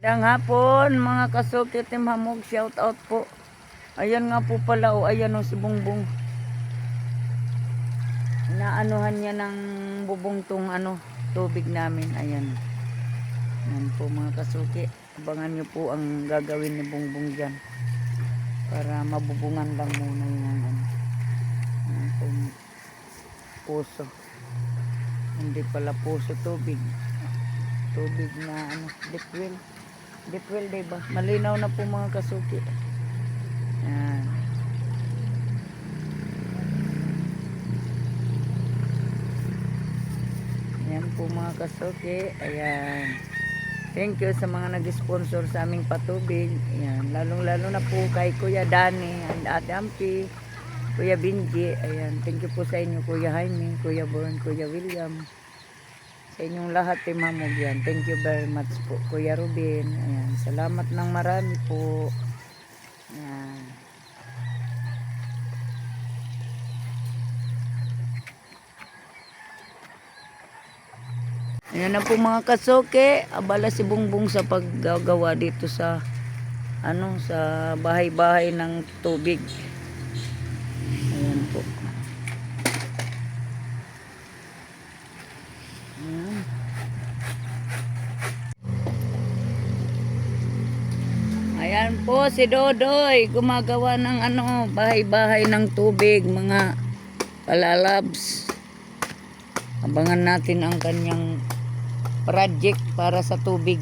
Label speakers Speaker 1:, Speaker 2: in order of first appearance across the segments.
Speaker 1: Yang hapon, mga kasukit, Team Hamog, shout out po. Ayan nga po pala, o ayan o si Bongbong. Inaanuhan niya ng bubong tong tubig namin. Ayan. Ayan po mga kasuki. Abangan niyo po ang gagawin ni Bongbong dyan. Para mabubungan lang muna yung ayan po, puso. Hindi pala puso, tubig. Tubig na deep well. Deep well, diba? Malinaw na po mga kasuki. Ayan. Ayan po mga kasuki. Ayan. Thank you sa mga nag-sponsor sa aming patubig. Ayan. Lalong-lalo na po kay Kuya Dani and Ate Ampi, Kuya Binji. Ayan. Thank you po sa inyo, Kuya Jaime, Kuya Born, Kuya William. Sa inyong lahat, Team Hamog yan. Thank you very much po, Kuya Ruben. Ayan. Salamat ng marami po. Ayan. Ayan na po mga kasuke. Abala si Bongbong sa paggagawa dito sa sa bahay-bahay ng tubig. Ayan po. Ayan. Ayan po si Dodoy, gumagawa ng bahay-bahay ng tubig, mga palalabs. Abangan natin ang kanyang project para sa tubig.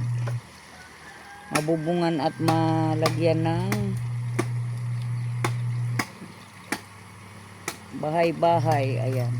Speaker 1: Mabubungan at malagyan ng bahay-bahay. Ayan.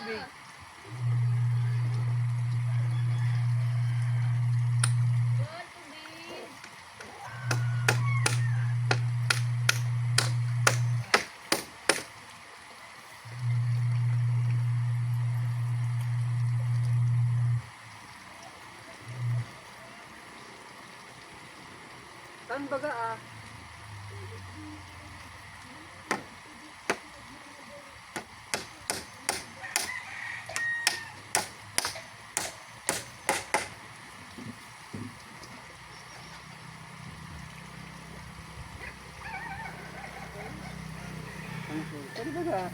Speaker 2: tubig. Saan baga ah? Saan baga?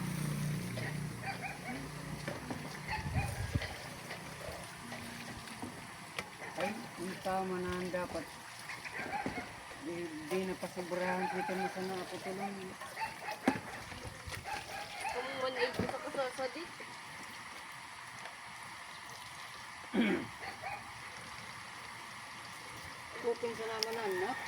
Speaker 2: Ay, yung tama na dapat. Di na pasobrahan kita mo sana ako tulong.
Speaker 3: Kung 180 ka kasasadit.
Speaker 2: Kupin sa naman anak.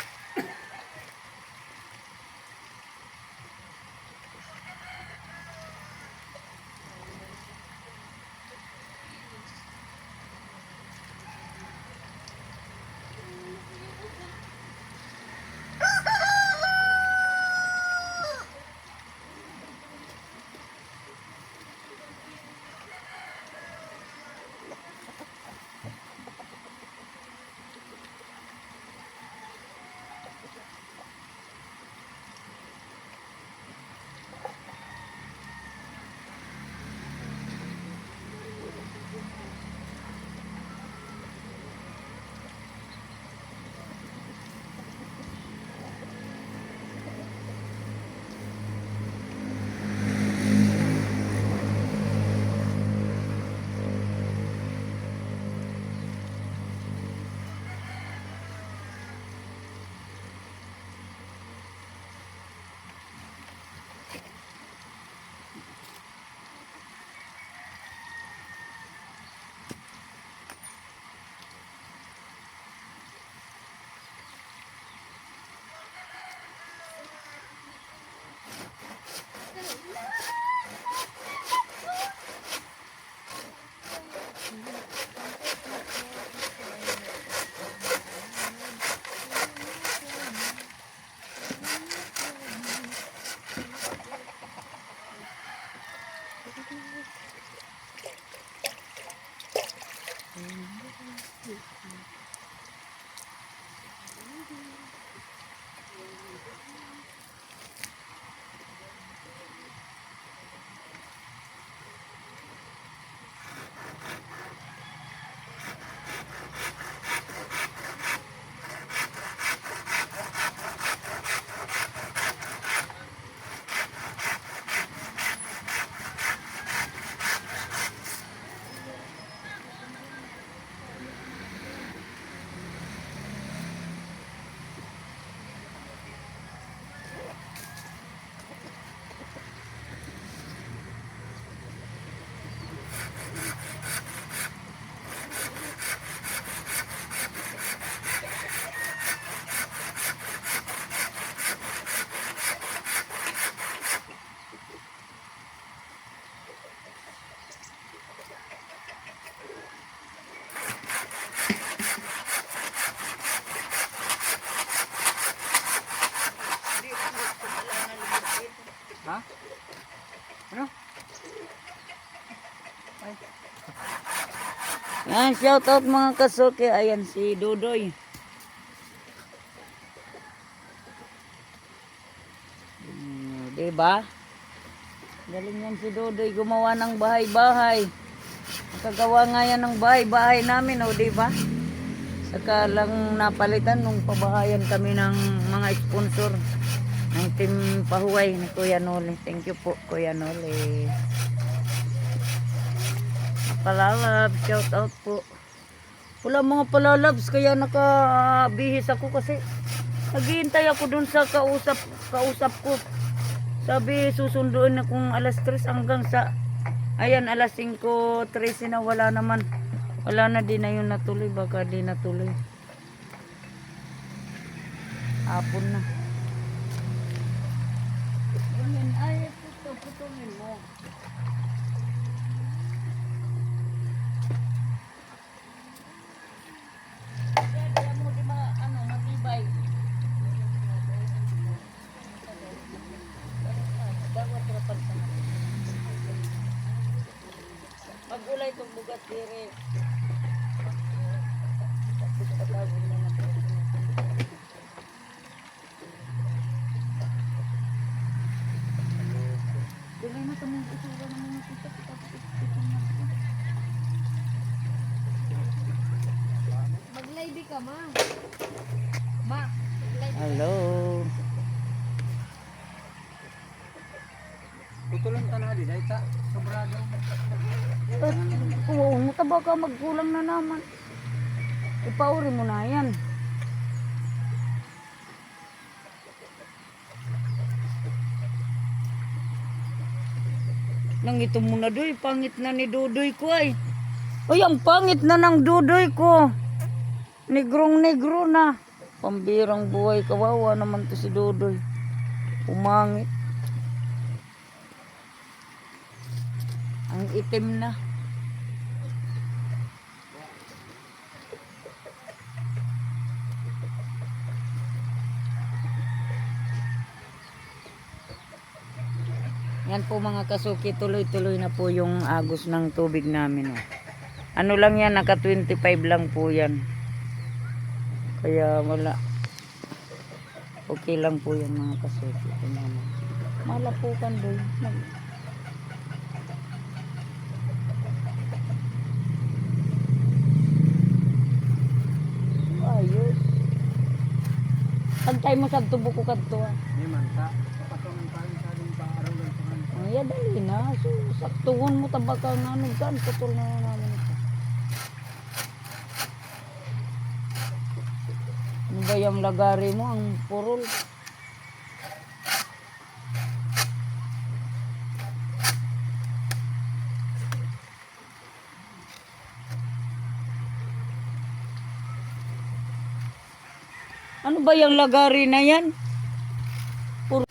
Speaker 2: Ha? Ano? Ay.
Speaker 1: Yan, shout out mga kasuki. Ayan si Dudoy. Diba? Galing yan si Dudoy gumawa ng bahay-bahay. Nakagawa nga yan ng bahay-bahay namin, o diba? Saka lang napalitan nung pabahayan kami ng mga sponsor ng Team Pahuway ni Kuya Noli. Thank you po, Kuya Noli. Palalabs, shout out po. Wala mga palalabs, kaya nakabihis ako kasi naghihintay ako dun sa kausap ko. Sabi susunduin akong alas 3 hanggang sa ayan alas 5:13 na wala naman. Wala na, din na yun natuloy, baka di natuloy. Hapon na. Ayan, ay, putulin mo. Pag-ulay itong bugas dire. Dili na ito mong isura ng mga kita.
Speaker 3: Mag-live ka, ma. Ma, mag-live.
Speaker 1: Hello.
Speaker 2: Putulong tanah di dahil sa sobrado.
Speaker 1: Oo, mataba ka, magkulang na naman. Ipauri mo na yan. Nang ito muna doy, pangit na ni Dudoy ko ay. Uy, ang pangit na ng Dudoy ko. Negrong-negro na. Pambirang buhay, kawawa naman to si Dudoy. Umangit. Ang itim na. Yan po mga kasuki, tuloy-tuloy na po yung agos ng tubig namin. Oh. Ano lang yan, naka 25 lang po yan. Kaya wala. Okay lang po yan mga kasuki. Malapukan doon. Ayos. Pagtay mo sa tubo ko kadto.
Speaker 2: Di man sa patungan pa rin sa ating paaraw ng tungan.
Speaker 1: Ay, dali na. So, saktuhon mo tabaka nga nagkaan. Putol na namin ito. Ano ba yung lagari mo? Ang purol. Ano ba yung lagari na yan? Puro.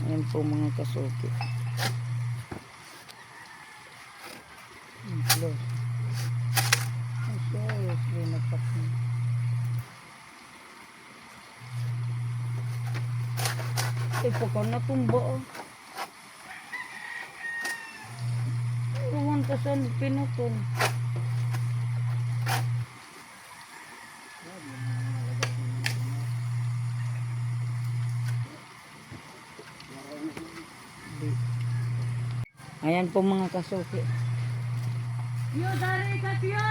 Speaker 1: Ayan po mga kasuki. Close. Ay, seriously, napasin. Ay, pagka natumba oh. Iwan ka saan pinutol. Ayan po mga kasuki. Tiyo, dari ka, tiyo!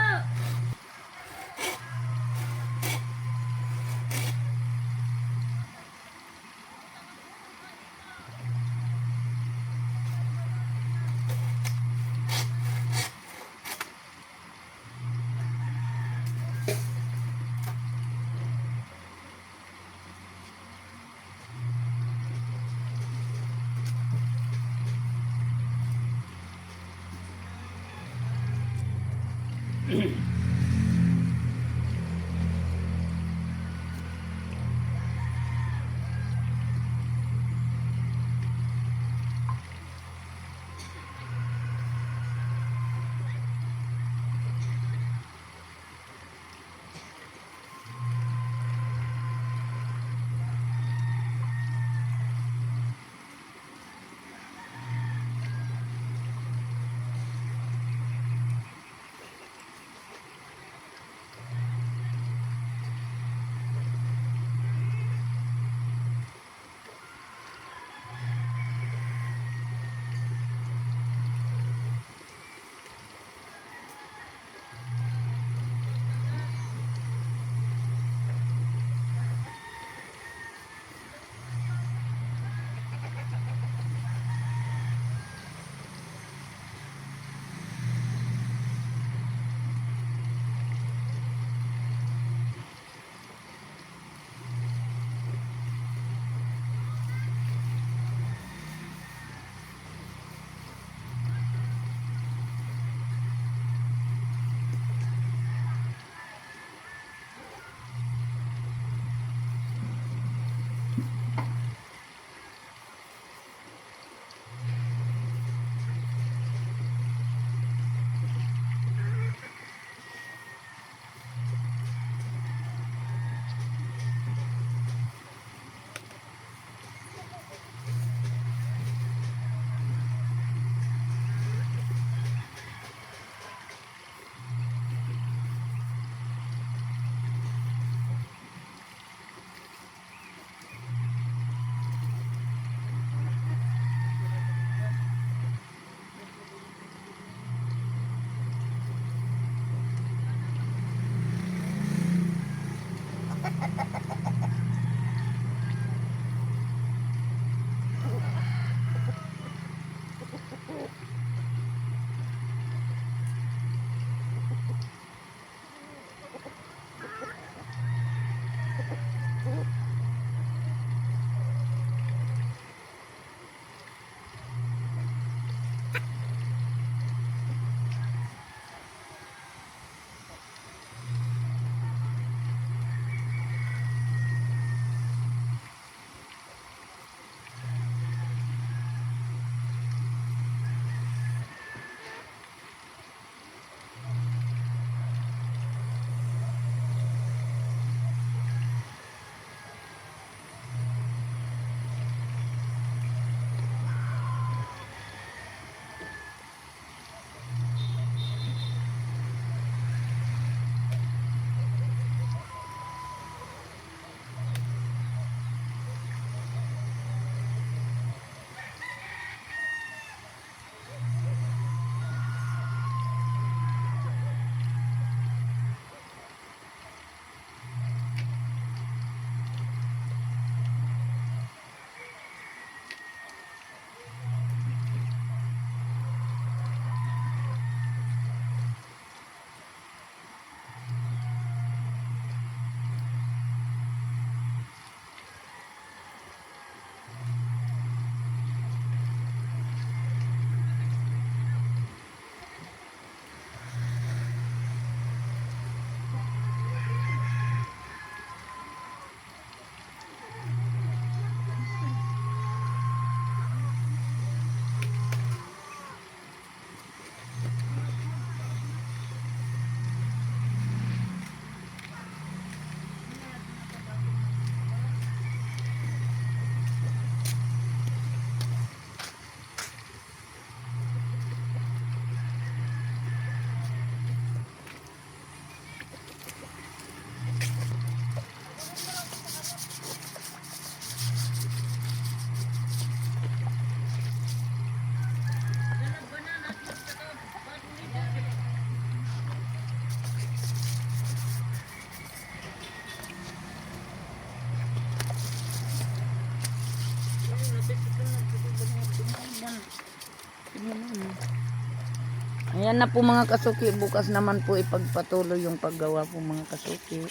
Speaker 1: Ayan na po mga kasuki. Bukas naman po ipagpatuloy yung paggawa po mga kasuki.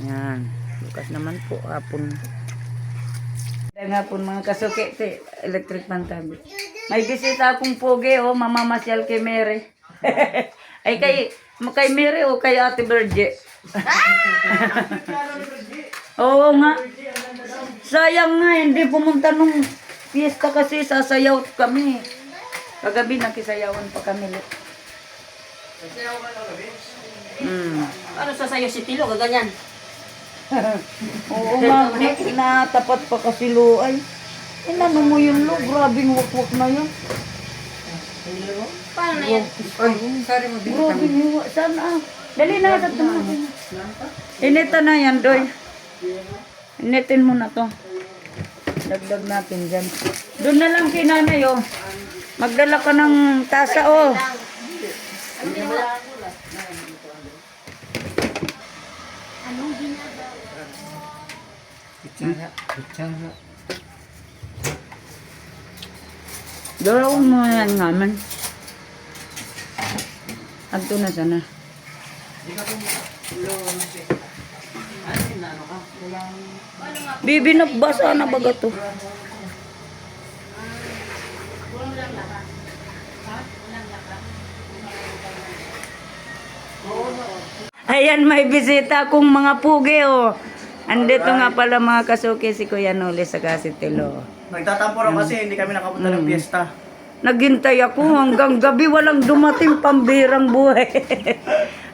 Speaker 1: Ayan. Bukas naman po hapon. Kaya nga po mga kasuki. Electric pan tabi. May bisita akong pogi o mamamasyal kay Mary. Ay kay Mary o kay Ate Berge. Oo nga. Sayang nga, hindi pumunta nung fiesta kasi sasayaw kami. Kagabi nakisayawan pa kami.
Speaker 2: Sasayaw ka na gabi?
Speaker 4: Ano sasayo si Tilo, gaganyan?
Speaker 1: Oo nga, natapat pa kasi lo ay. Inano mo yun lo, grabing wakwak na yun.
Speaker 3: Paano na yan?
Speaker 2: Ay, sorry mo din.
Speaker 1: Grabing hiwa. Saan ah? Dali na sa tumasin. Inita na yan, Doy. Initin mo na to. Dagdag natin dyan. Doon na lang kay nanay, oh. Magdala ka ng tasa, oh.
Speaker 3: Anong ginagawa?
Speaker 2: Kutsara.
Speaker 1: Dalaw mo yan naman. Agto na sana. Bibi nagbasa na baga to. Ayan, may bisita akong mga pugi, oh. Andito nga pala mga kasuki si Kuya Noli sa Kasitilo.
Speaker 2: Nagtatampo raw kasi hindi kami nakapunta ng piyesta.
Speaker 1: Naghintay ako hanggang gabi, walang dumating pambirang buhay.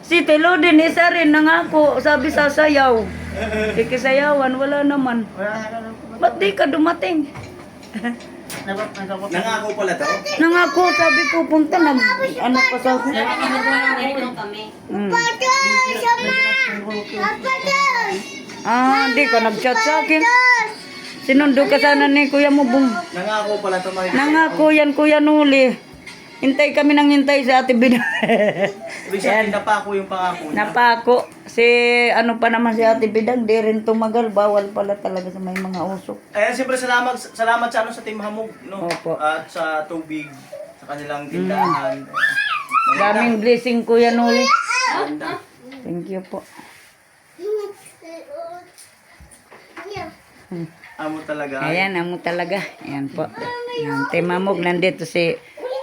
Speaker 1: Si Tilo din, isa rin, nangako, sabi sasayaw. Ikisayawan, wala naman. Ba't di ka dumating?
Speaker 2: Nangako pala to?
Speaker 1: Nangako, sabi pupunta, ano pa sa akin?
Speaker 4: kami.
Speaker 1: Di ka nag-chat sa akin. Sinundo ka sana ni Kuya Mubong.
Speaker 2: Nangako pala to mga
Speaker 1: Nangako yan, Kuya Nuli. Hintay kami nang hintay sa Ate Bina.
Speaker 2: Ibig sabihin, napako yung pangako niya.
Speaker 1: Napako. Si ano pa naman si Ate Bidang, di rin tumagal. Bawal pala talaga sa may mga usok.
Speaker 2: Ayan, siyempre salamat sa ano sa Team Hamog, no?
Speaker 1: Opo.
Speaker 2: At sa tubig, sa kanilang tindahan.
Speaker 1: Daming blessing Kuya Nuli.
Speaker 2: Maganda.
Speaker 1: Thank you po.
Speaker 2: Amo talaga.
Speaker 1: Ayan, amo talaga. Ayan po. Ayan, Timamog, nandito si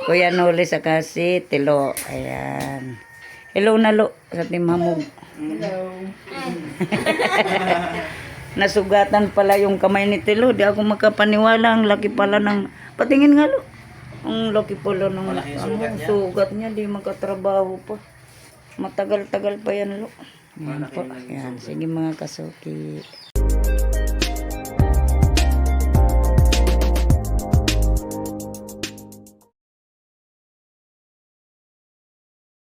Speaker 1: Kuya Noli sa kasi Tilo. Ayan. Hello na lo sa Timamog.
Speaker 2: Hello.
Speaker 1: Nasugatan pala yung kamay ni Tilo. Di ako makapaniwala. Ang laki pala ng... Patingin nga lo. Ang laki pala ng
Speaker 2: Malaki yung sugat niya.
Speaker 1: sugat niya. Di makatrabaho pa. Matagal-tagal pa yan lo. Ayan
Speaker 2: Malaki
Speaker 1: po.
Speaker 2: yung
Speaker 1: Ayan. Sige mga kasuki.